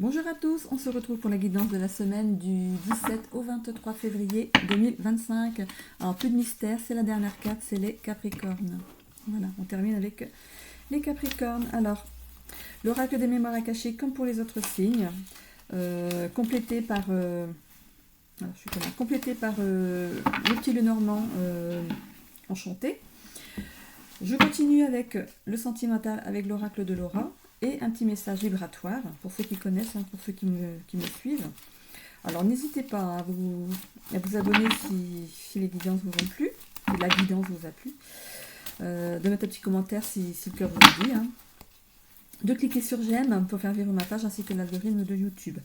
Bonjour à tous, on se retrouve pour la guidance de la semaine du 17 au 23 février 2025. Alors plus de mystère, c'est la dernière carte, c'est les Capricornes. Voilà, on termine avec les Capricornes. Alors, l'oracle des mémoires akashiques, comme pour les autres signes, complété par, le petit Lenormand enchanté. Je continue avec le sentimental, avec l'oracle de Laura. Et un petit message vibratoire, pour ceux qui connaissent, pour ceux qui me suivent. Alors n'hésitez pas à vous abonner si les guidances vous ont plu, si la guidance vous a plu. De mettre un petit commentaire si le cœur vous le dit. De cliquer sur j'aime pour faire vivre ma page ainsi que l'algorithme de YouTube.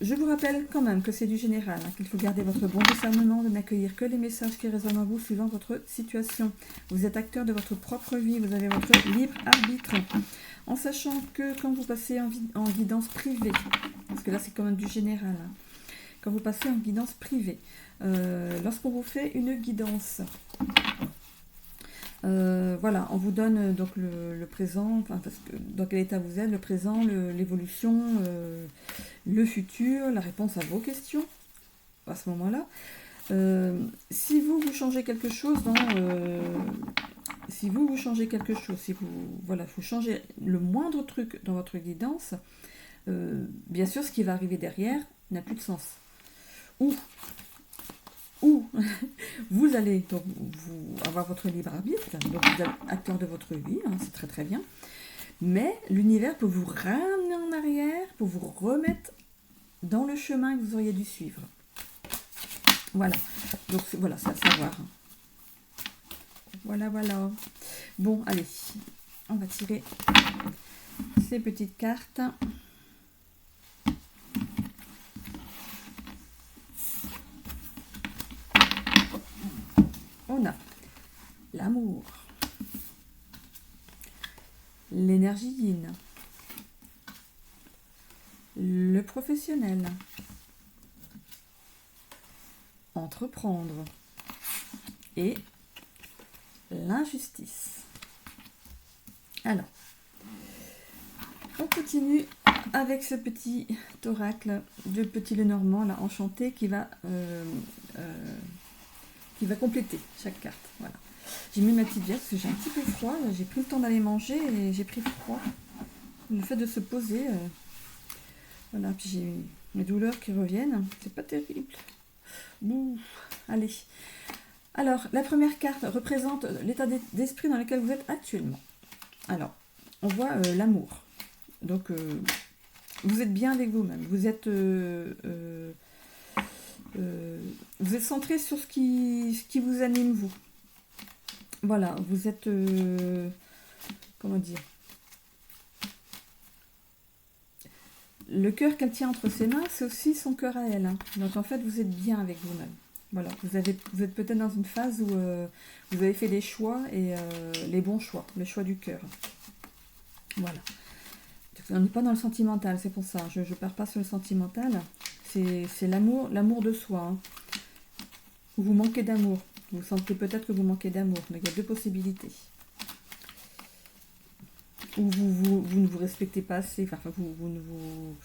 Je vous rappelle quand même que c'est du général, qu'il faut garder votre bon discernement, de n'accueillir que les messages qui résonnent en vous suivant votre situation. Vous êtes acteur de votre propre vie, vous avez votre libre arbitre. En sachant que quand vous passez en guidance privée, parce que là c'est quand même du général, quand vous passez en guidance privée, lorsqu'on vous fait une guidance, voilà, on vous donne donc le présent, parce que dans quel état vous êtes, le présent, l'évolution, le futur, la réponse à vos questions à ce moment-là. Si vous changez quelque chose si vous changez quelque chose, vous changez le moindre truc dans votre guidance, bien sûr ce qui va arriver derrière n'a plus de sens. Ou vous allez donc avoir votre libre arbitre, donc vous êtes acteur de votre vie, c'est très très bien, mais l'univers peut vous ramener en arrière pour vous remettre dans le chemin que vous auriez dû suivre. Voilà, donc voilà, c'est à savoir. Voilà. Bon, allez, on va tirer ces petites cartes. On a l'amour, l'énergie yin, le professionnel, entreprendre et l'injustice. Alors, on continue avec ce petit oracle de petit Lenormand là enchanté qui va compléter chaque carte. Voilà. J'ai mis ma petite bière parce que j'ai un petit peu froid. J'ai pris le temps d'aller manger et j'ai pris froid. Le fait de se poser, voilà. Puis j'ai mes douleurs qui reviennent. C'est pas terrible. Bon, allez. Alors, la première carte représente l'état d'esprit dans lequel vous êtes actuellement. Alors, on voit l'amour. Donc, vous êtes bien avec vous-même. Vous êtes centré sur ce qui vous anime, vous. Voilà, vous êtes... comment dire ? Le cœur qu'elle tient entre ses mains, c'est aussi son cœur à elle. Donc en fait, vous êtes bien avec vous-même. Voilà, vous êtes peut-être dans une phase où vous avez fait des choix, et les bons choix, le choix du cœur. Voilà. On n'est pas dans le sentimental, c'est pour ça. Je ne pars pas sur le sentimental. C'est l'amour de soi. Ou vous manquez d'amour. Vous sentez peut-être que vous manquez d'amour. Mais il y a deux possibilités. Ou vous ne vous respectez pas assez. Enfin, vous ne vous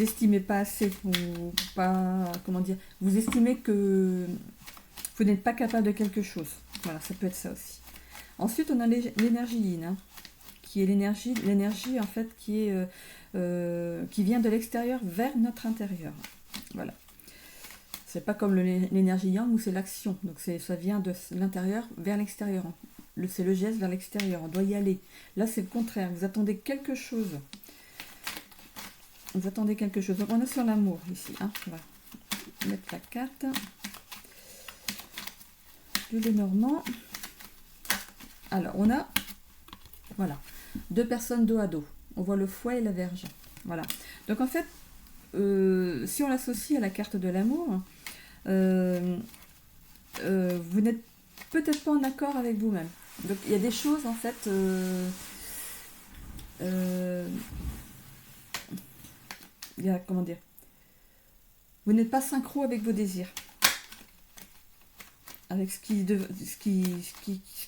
estimez pas assez. Ou pas... Comment dire ? Vous estimez que vous n'êtes pas capable de quelque chose. Voilà, ça peut être ça aussi. Ensuite, on a l'énergie yin, qui est l'énergie en fait qui vient de l'extérieur vers notre intérieur. Voilà. C'est pas comme l'énergie yang où c'est l'action. Donc ça vient de l'intérieur vers l'extérieur. C'est le geste vers l'extérieur. On doit y aller. Là, c'est le contraire. Vous attendez quelque chose. Donc on est sur l'amour ici. On va mettre la carte du Lenormand. Alors, on a... Voilà. Deux personnes dos à dos. On voit le fouet et la verge. Voilà. Donc en fait, si on l'associe à la carte de l'amour, vous n'êtes peut-être pas en accord avec vous-même. Donc il y a des choses en fait... comment dire ? Vous n'êtes pas synchro avec vos désirs. Avec ce qui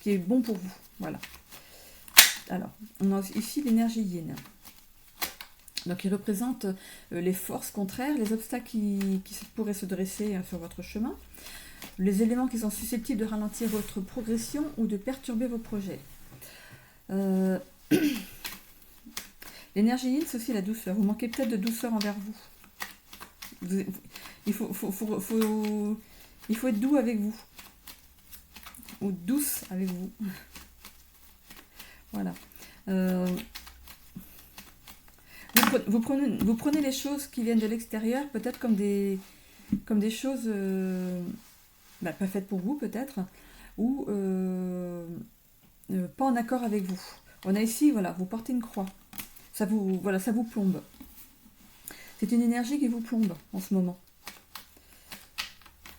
est bon pour vous. Voilà. Alors, on a ici l'énergie yin. Donc il représente les forces contraires, les obstacles qui pourraient se dresser sur votre chemin, les éléments qui sont susceptibles de ralentir votre progression ou de perturber vos projets. L'énergie yin, c'est aussi la douceur. Vous manquez peut-être de douceur envers vous. Il faut être doux avec vous. Ou douce avec vous. Voilà. Vous prenez les choses qui viennent de l'extérieur, peut-être comme des choses pas faites pour vous, peut-être, ou pas en accord avec vous. On a ici, voilà, vous portez une croix. Ça vous plombe. C'est une énergie qui vous plombe en ce moment.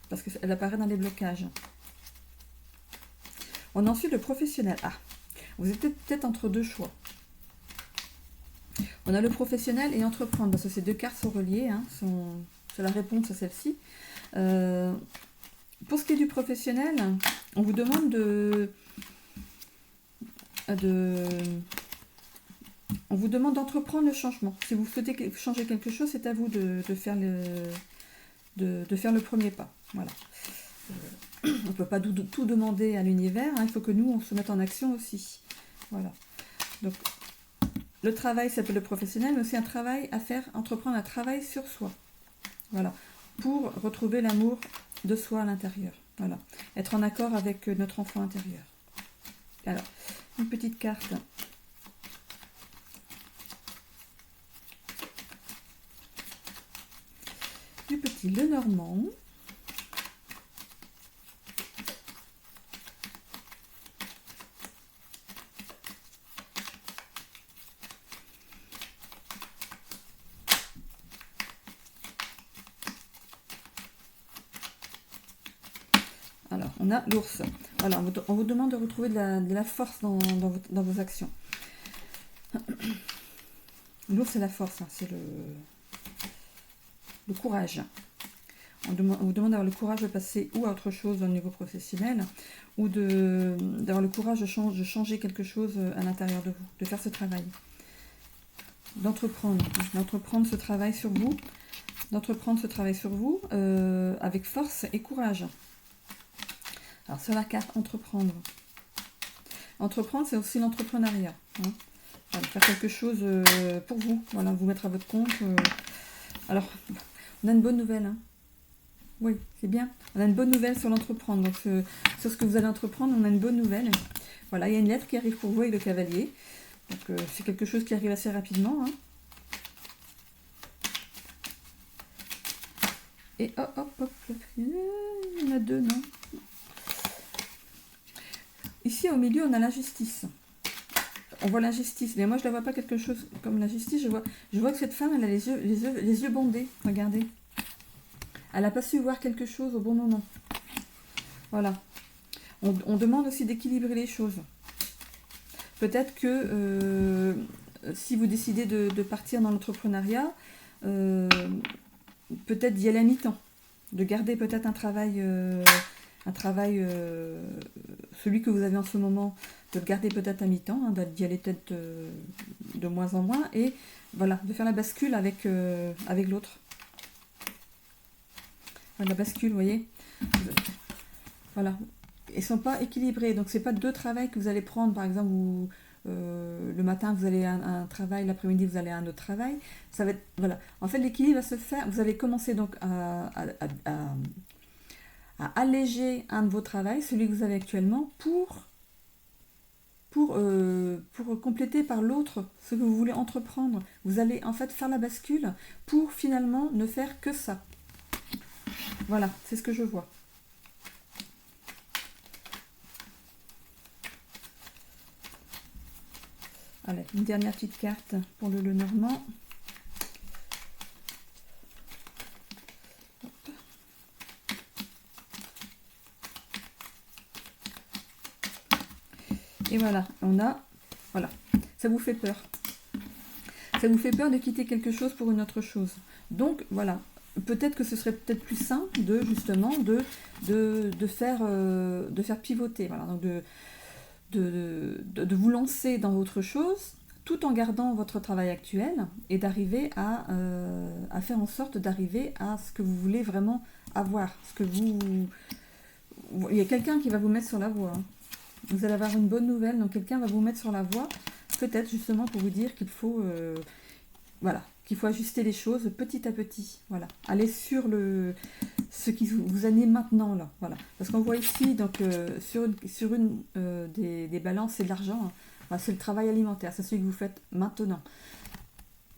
Parce qu'elle apparaît dans les blocages. On a ensuite le professionnel. Ah, vous êtes peut-être entre deux choix. On a le professionnel et entreprendre, parce que ces deux cartes sont reliées, hein, c'est la réponse à celle-ci. Pour ce qui est du professionnel, on vous demande on vous demande d'entreprendre le changement. Si vous souhaitez changer quelque chose, c'est à vous de faire le premier pas. Voilà. On ne peut pas tout demander à l'univers, hein, il faut que nous, on se mette en action aussi. Voilà. Donc, le travail s'appelle le professionnel, mais aussi un travail à faire, entreprendre un travail sur soi. Voilà. Pour retrouver l'amour de soi à l'intérieur. Voilà. Être en accord avec notre enfant intérieur. Alors, une petite carte. Du petit Lenormand. Alors, on a l'ours. Voilà, on vous demande de retrouver de la force dans vos actions. L'ours, c'est la force, hein, c'est le courage. On vous demande d'avoir le courage de passer ou à autre chose au niveau professionnel, ou d'avoir le courage de changer quelque chose à l'intérieur de vous, de faire ce travail. D'entreprendre ce travail sur vous, avec force et courage. Alors sur la carte entreprendre. Entreprendre, c'est aussi l'entrepreneuriat. Hein. Voilà, faire quelque chose pour vous. Voilà, vous mettre à votre compte. Alors, on a une bonne nouvelle. Hein. Oui, c'est bien. On a une bonne nouvelle sur l'entreprendre. Donc sur ce que vous allez entreprendre, on a une bonne nouvelle. Voilà, il y a une lettre qui arrive pour vous avec le cavalier. Donc c'est quelque chose qui arrive assez rapidement. Hein. Et hop. Il y en a deux, non? Ici, au milieu, on a l'injustice. On voit l'injustice. Mais moi, je ne la vois pas quelque chose comme l'injustice. Je vois que cette femme, elle a les yeux bandés. Regardez. Elle n'a pas su voir quelque chose au bon moment. Voilà. On demande aussi d'équilibrer les choses. Peut-être que si vous décidez de partir dans l'entrepreneuriat, peut-être d'y aller à mi-temps. De garder peut-être un travail... celui que vous avez en ce moment, de le garder peut-être à mi-temps, hein, d'y aller peut-être de moins en moins, et voilà, de faire la bascule avec l'autre. La bascule, vous voyez. Voilà. Ils ne sont pas équilibrés, donc c'est pas deux travails que vous allez prendre, par exemple, où le matin vous allez à un travail, l'après-midi vous allez à un autre travail. Ça va être, voilà. En fait, l'équilibre va se faire, vous allez commencer donc à alléger un de vos travails, celui que vous avez actuellement, pour compléter par l'autre ce que vous voulez entreprendre. Vous allez en fait faire la bascule pour finalement ne faire que ça. Voilà, c'est ce que je vois. Allez, une dernière petite carte pour le Lenormand. Et voilà, voilà, ça vous fait peur. Ça vous fait peur de quitter quelque chose pour une autre chose. Donc, voilà, peut-être que ce serait peut-être plus simple de faire pivoter. Voilà, donc de vous lancer dans autre chose, tout en gardant votre travail actuel et d'arriver à faire en sorte d'arriver à ce que vous voulez vraiment avoir. Ce que il y a quelqu'un qui va vous mettre sur la voie. Hein. Vous allez avoir une bonne nouvelle, donc quelqu'un va vous mettre sur la voie, peut-être justement pour vous dire qu'il faut, voilà, qu'il faut ajuster les choses petit à petit. Voilà, aller sur ce qui vous anime maintenant là. Voilà, parce qu'on voit ici donc sur une des balances, c'est de l'argent. Hein. Voilà, c'est le travail alimentaire, c'est celui que vous faites maintenant.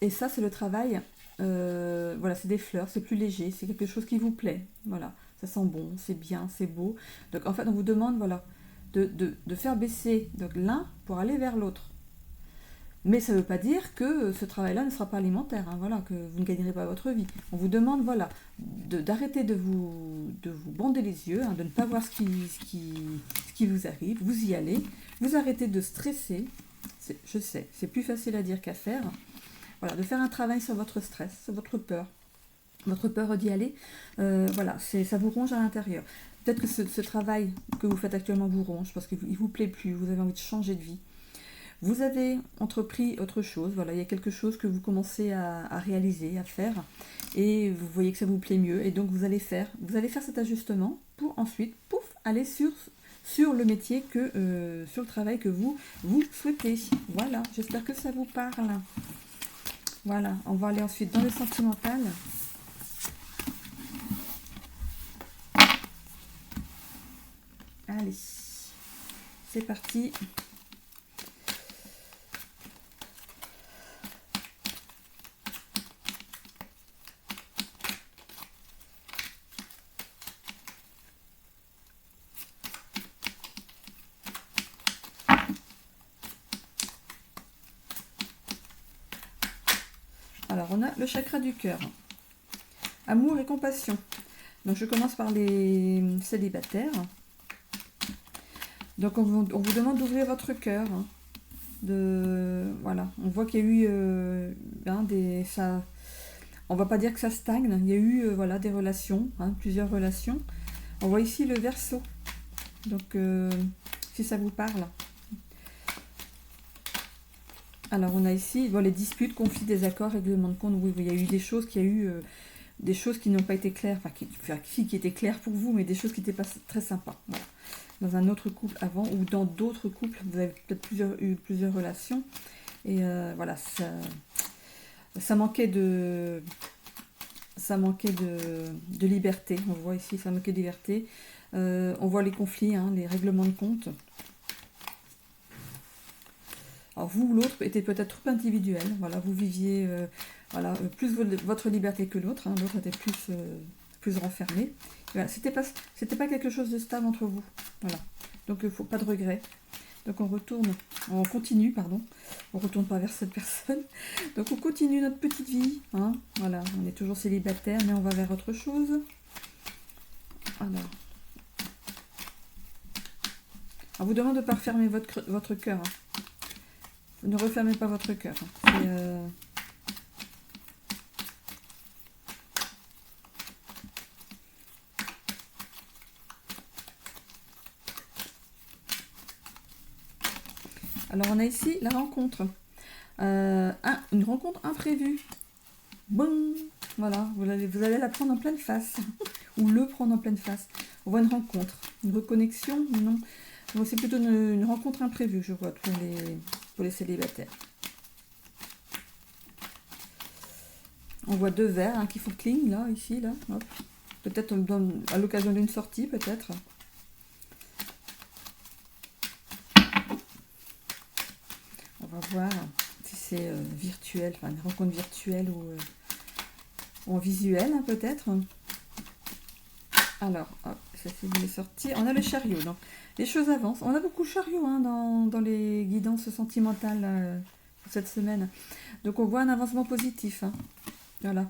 Et ça, c'est le travail. Voilà, c'est des fleurs, c'est plus léger, c'est quelque chose qui vous plaît. Voilà, ça sent bon, c'est bien, c'est beau. Donc en fait, on vous demande, voilà, de faire baisser donc l'un pour aller vers l'autre. Mais ça ne veut pas dire que ce travail-là ne sera pas alimentaire, hein, voilà, que vous ne gagnerez pas votre vie. On vous demande, voilà, d'arrêter de vous bander les yeux, hein, de ne pas voir ce qui vous arrive, vous y allez, vous arrêtez de stresser. Je sais, c'est plus facile à dire qu'à faire. Voilà, de faire un travail sur votre stress, sur votre peur d'y aller. Voilà, ça vous ronge à l'intérieur. Peut-être que ce travail que vous faites actuellement vous ronge parce qu'il ne vous plaît plus, vous avez envie de changer de vie. Vous avez entrepris autre chose, voilà, il y a quelque chose que vous commencez à réaliser, à faire, et vous voyez que ça vous plaît mieux, et donc vous allez faire cet ajustement pour ensuite, pouf, aller sur le métier sur le travail que vous souhaitez. Voilà, j'espère que ça vous parle. Voilà, on va aller ensuite dans le sentimental. Allez, c'est parti. Alors, on a le chakra du cœur. Amour et compassion. Donc, je commence par les célibataires. Donc, on vous demande d'ouvrir votre cœur. Hein, voilà, on voit qu'il y a eu on va pas dire que ça stagne. Il y a eu voilà, des relations, hein, plusieurs relations. On voit ici le Verseau. Donc, si ça vous parle. Alors, on a ici les disputes, conflits, désaccords, règlements de compte. Oui, il y a eu des choses des choses qui n'ont pas été claires, qui étaient claires pour vous, mais des choses qui n'étaient pas très sympas. Voilà. Dans un autre couple avant, ou dans d'autres couples, vous avez peut-être eu plusieurs relations. Et voilà, ça manquait de liberté. On voit ici, ça manquait de liberté. On voit les conflits, hein, les règlements de compte. Alors vous ou l'autre était peut-être trop individuel, voilà, vous viviez plus votre liberté que l'autre, hein, l'autre était plus renfermé. Voilà, c'était pas quelque chose de stable entre vous, voilà. Donc il faut pas de regret. Donc on continue, on retourne pas vers cette personne. Donc on continue notre petite vie, hein, voilà, on est toujours célibataire, mais on va vers autre chose. Alors, on vous demande de ne pas refermer votre cœur. Hein. Ne refermez pas votre cœur. Alors, on a ici la rencontre. Une rencontre imprévue. Bon, voilà, vous allez la prendre en pleine face. Ou le prendre en pleine face. On voit une rencontre. Une reconnexion, non. C'est plutôt une rencontre imprévue, je vois, pour les célibataires. On voit deux verres hein, qui font cling, là, ici, là. Hop. Peut-être à l'occasion d'une sortie, peut-être. On va voir si c'est virtuel, enfin une rencontre virtuelle ou en visuel, hein, peut-être. Alors, hop, ça c'est bien sorti. On a le chariot, donc les choses avancent. On a beaucoup de chariots hein, dans les guidances sentimentales pour cette semaine. Donc on voit un avancement positif. Hein. Voilà.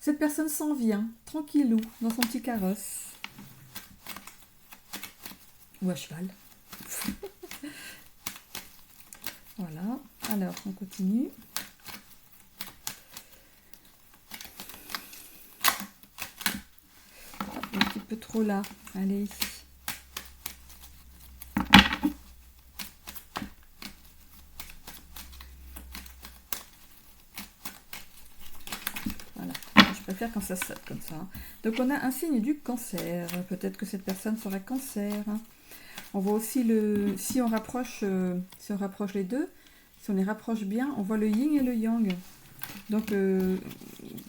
Cette personne s'en vient, tranquillou, dans son petit carrosse. Ou à cheval. Voilà. Alors, on continue. Un petit peu trop là. Allez. Je préfère quand ça saute comme ça. Donc on a un signe du cancer. Peut-être que cette personne sera cancer. On voit aussi si on rapproche les deux, si on les rapproche bien, on voit le yin et le yang. Donc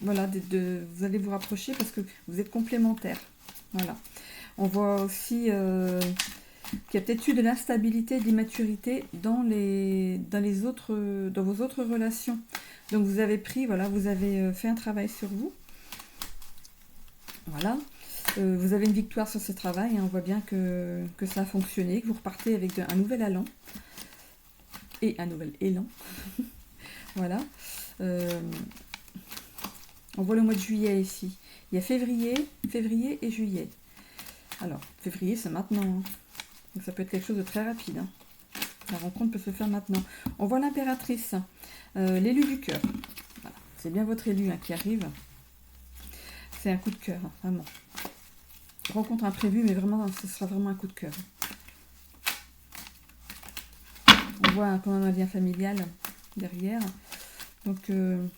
voilà, vous allez vous rapprocher parce que vous êtes complémentaires. Voilà. On voit aussi qu'il y a peut-être eu de l'instabilité, de l'immaturité dans vos autres relations. Donc vous avez vous avez fait un travail sur vous. Voilà. Vous avez une victoire sur ce travail. On voit bien que ça a fonctionné, que vous repartez avec un nouvel allant et un nouvel élan. Voilà. On voit le mois de juillet ici. Il y a février et juillet. Alors, février, c'est maintenant. Donc ça peut être quelque chose de très rapide. La rencontre peut se faire maintenant. On voit l'impératrice, l'élu du cœur. Voilà. C'est bien votre élu qui arrive. C'est un coup de cœur, vraiment. Rencontre imprévue, mais vraiment, ce sera vraiment un coup de cœur. On voit quand même un lien familial derrière. Donc, vous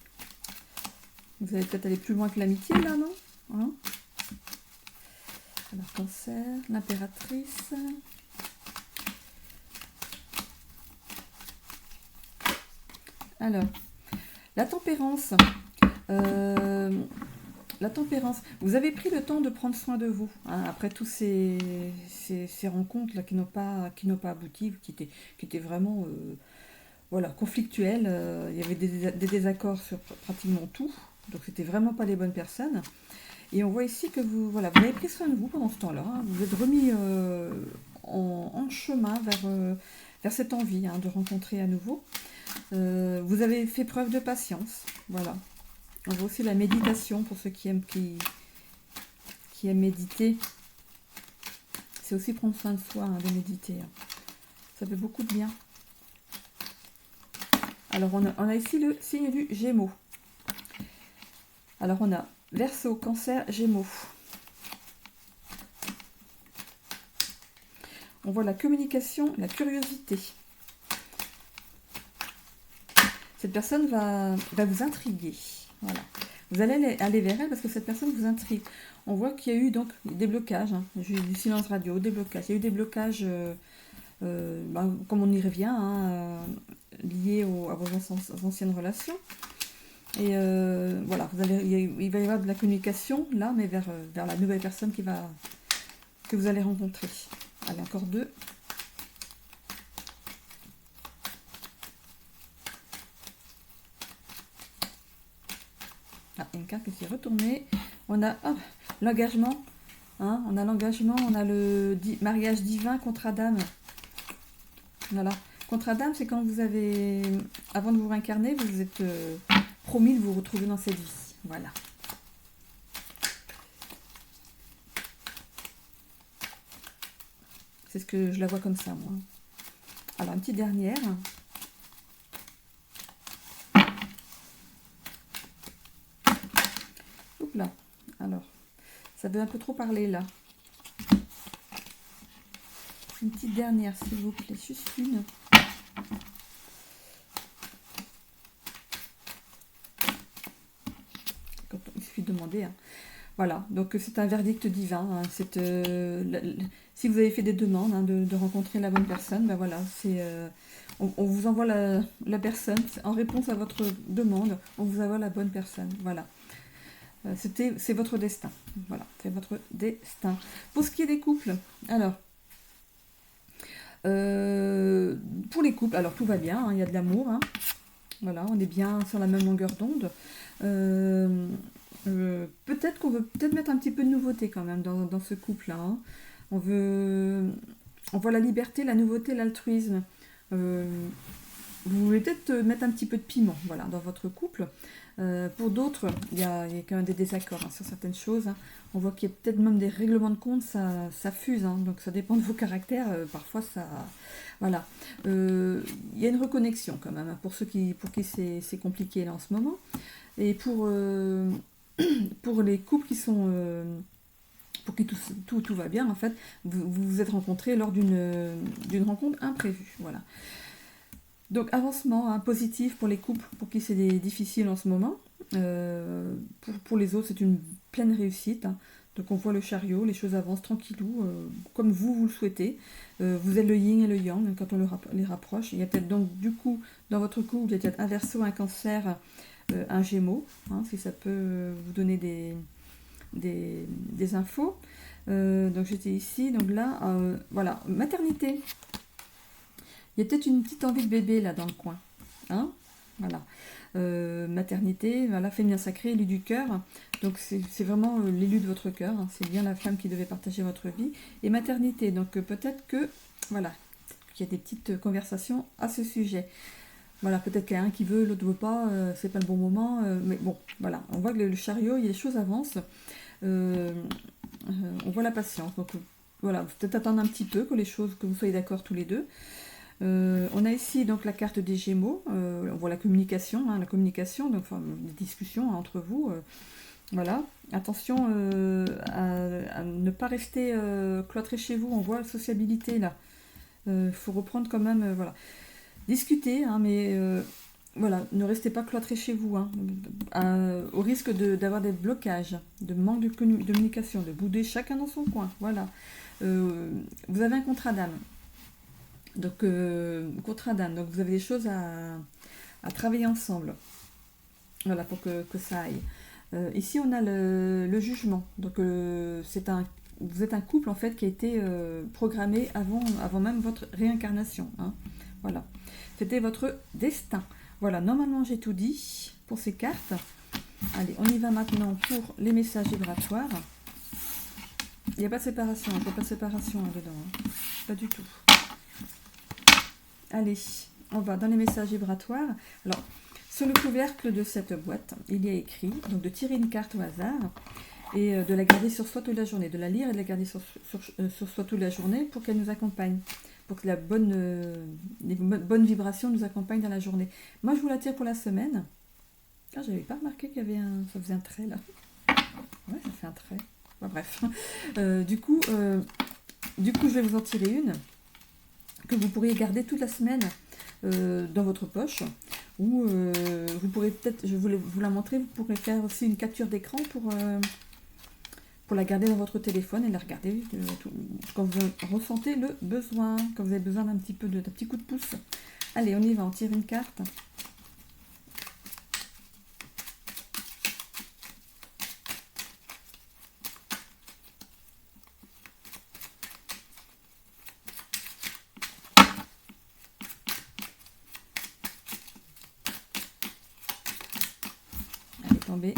allez peut-être aller plus loin que l'amitié, là, non hein? Alors, cancer, l'impératrice. Alors, la tempérance. La tempérance. Vous avez pris le temps de prendre soin de vous, après tous ces rencontres-là qui n'ont pas abouti, qui étaient vraiment conflictuelles. Il y avait des désaccords sur pratiquement tout, donc c'était vraiment pas les bonnes personnes. Et on voit ici que vous avez pris soin de vous pendant ce temps-là. Vous êtes remis en chemin vers cette envie de rencontrer à nouveau. Vous avez fait preuve de patience. Voilà. On voit aussi la méditation pour ceux qui aiment méditer. C'est aussi prendre soin de soi de méditer. Ça fait beaucoup de bien. Alors on a ici le signe du Gémeaux. Alors on a Verseau, Cancer, Gémeaux. On voit la communication, la curiosité. Cette personne va vous intriguer. Voilà. Vous allez aller vers elle parce que cette personne vous intrigue. On voit qu'il y a eu donc des blocages, du silence radio, des blocages. Il y a eu des blocages, comme on y revient, liés à vos anciennes relations. Et voilà, il va y avoir de la communication là, mais vers la nouvelle personne que vous allez rencontrer. Allez, encore deux. Ah, une carte qui s'est retournée. On a l'engagement. On a l'engagement, on a le mariage divin, contrat d'âme. Voilà. Contrat d'âme, c'est quand vous avez, avant de vous réincarner, vous vous êtes promis de vous retrouver dans cette vie. Voilà. C'est ce que je la vois comme ça, moi. Alors, une petite dernière. Là. Alors, ça veut un peu trop parler là. Une petite dernière, s'il vous plaît, juste une. Quand il suffit de demander. Voilà, donc c'est un verdict divin. Si vous avez fait des demandes de rencontrer la bonne personne, ben voilà, on vous envoie la personne en réponse à votre demande. On vous envoie la bonne personne. Voilà. C'est votre destin. Voilà, c'est votre destin. Pour ce qui est des couples, alors, pour les couples, alors tout va bien, il y a de l'amour. Voilà, on est bien sur la même longueur d'onde. Peut-être qu'on veut mettre un petit peu de nouveauté quand même dans ce couple-là. On voit la liberté, la nouveauté, l'altruisme. Vous voulez peut-être mettre un petit peu de piment, voilà, dans votre couple. Pour d'autres, il y a quand même des désaccords sur certaines choses. On voit qu'il y a peut-être même des règlements de compte, ça fuse, donc ça dépend de vos caractères. Parfois, ça, voilà. Il y a une reconnexion quand même pour qui c'est compliqué là en ce moment. Et pour les couples qui sont pour qui tout va bien, en fait, vous vous êtes rencontrés lors d'une rencontre imprévue, voilà. Donc avancement positif pour les couples pour qui c'est difficile en ce moment. Pour les autres, c'est une pleine réussite, hein. Donc on voit le chariot, les choses avancent tranquillou, comme vous le souhaitez. Vous êtes le yin et le yang, hein, quand on les rapproche. Il y a peut-être donc du coup, dans votre couple, il y a peut-être un Verseau, un Cancer, un Gémeaux, hein, si ça peut vous donner des infos. Donc j'étais ici, donc là, voilà, maternité. Il y a peut-être une petite envie de bébé là dans le coin, hein, voilà. Maternité, voilà, féminin sacré, élu du cœur. Donc c'est vraiment l'élu de votre cœur, hein. C'est bien la femme qui devait partager votre vie. Et maternité, donc peut-être que, voilà, qu'il y a des petites conversations à ce sujet. Voilà, peut-être qu'il y a un qui veut, l'autre ne veut pas, c'est pas le bon moment. Mais bon, voilà, on voit que le chariot, les choses avancent. On voit la patience. Donc voilà, peut-être attendre un petit peu que vous soyez d'accord tous les deux. On a ici donc la carte des Gémeaux, on voit la communication, hein, donc enfin, des discussions, hein, entre vous. Voilà, attention à ne pas rester cloîtré chez vous, on voit la sociabilité là. Il faut reprendre quand même, voilà. Discuter, hein, mais voilà, ne restez pas cloîtré chez vous, hein, au risque d'avoir des blocages, de manque de communication, de bouder chacun dans son coin. Voilà. Vous avez un contrat d'âme. Donc, donc vous avez des choses à travailler ensemble. Voilà, pour que ça aille. Ici, on a le jugement. Donc, vous êtes un couple, en fait, qui a été programmé avant même votre réincarnation, hein. Voilà. C'était votre destin. Voilà, normalement, j'ai tout dit pour ces cartes. Allez, on y va maintenant pour les messages vibratoires. Il n'y a pas de séparation, il n'y a pas de séparation dedans, hein. Pas du tout. Allez, on va dans les messages vibratoires. Alors, sur le couvercle de cette boîte, il y a écrit donc de tirer une carte au hasard et de la garder sur soi toute la journée, de la lire et de la garder sur soi toute la journée pour qu'elle nous accompagne, pour que les bonnes vibrations nous accompagnent dans la journée. Moi, je vous la tire pour la semaine. Ah, j'avais pas remarqué qu'il y avait ça faisait un trait là. Ouais, ça fait un trait. Enfin, bref. Du coup, je vais vous en tirer une que vous pourriez garder toute la semaine dans votre poche, ou vous pourrez peut-être, je voulais vous la montrer, vous pourrez faire aussi une capture d'écran pour la garder dans votre téléphone et la regarder quand vous ressentez le besoin, quand vous avez besoin d'un petit coup de pouce. Allez, on y va, on tire une carte.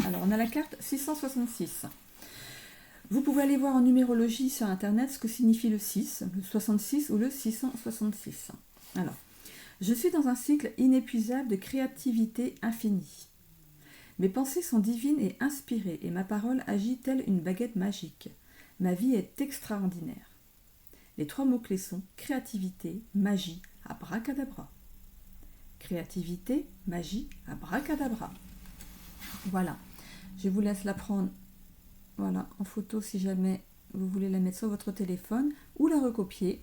Alors, on a la carte 666. Vous pouvez aller voir en numérologie sur Internet ce que signifie le 6, le 66 ou le 666. Alors, je suis dans un cycle inépuisable de créativité infinie. Mes pensées sont divines et inspirées, et ma parole agit telle une baguette magique. Ma vie est extraordinaire. Les 3 mots-clés sont créativité, magie, abracadabra. Créativité, magie, abracadabra. Voilà, je vous laisse la prendre, voilà, en photo si jamais vous voulez la mettre sur votre téléphone ou la recopier.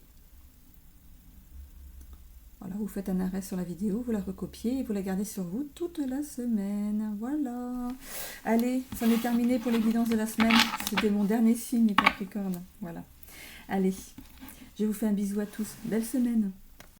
Voilà, vous faites un arrêt sur la vidéo, vous la recopiez et vous la gardez sur vous toute la semaine. Voilà. Allez, c'en est terminé pour les guidances de la semaine. C'était mon dernier signe, Capricorne. Voilà. Allez, je vous fais un bisou à tous. Belle semaine.